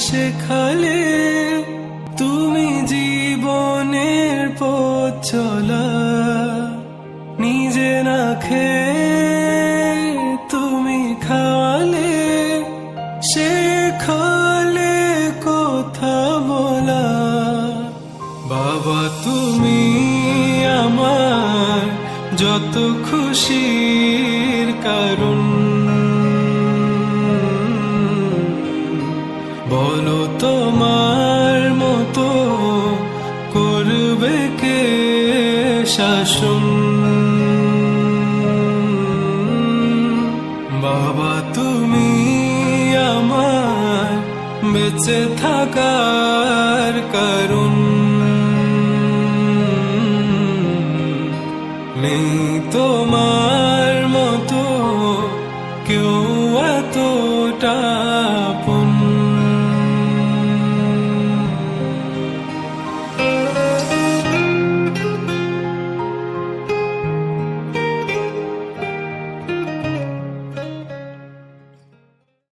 শেখালে তুমি জীবনের পথ চলা। নিজে না খেয়ে তুমি খাওয়ালে, শেখালে কথা বলা। বাবা তুমি আমার যত খুশির কারণ, বলো তোমার মতো করবে কে শাসন। বাবা তুমি আমার বেঁচে থাকার কারণ, নেই তোমার মতো কেউ এতটা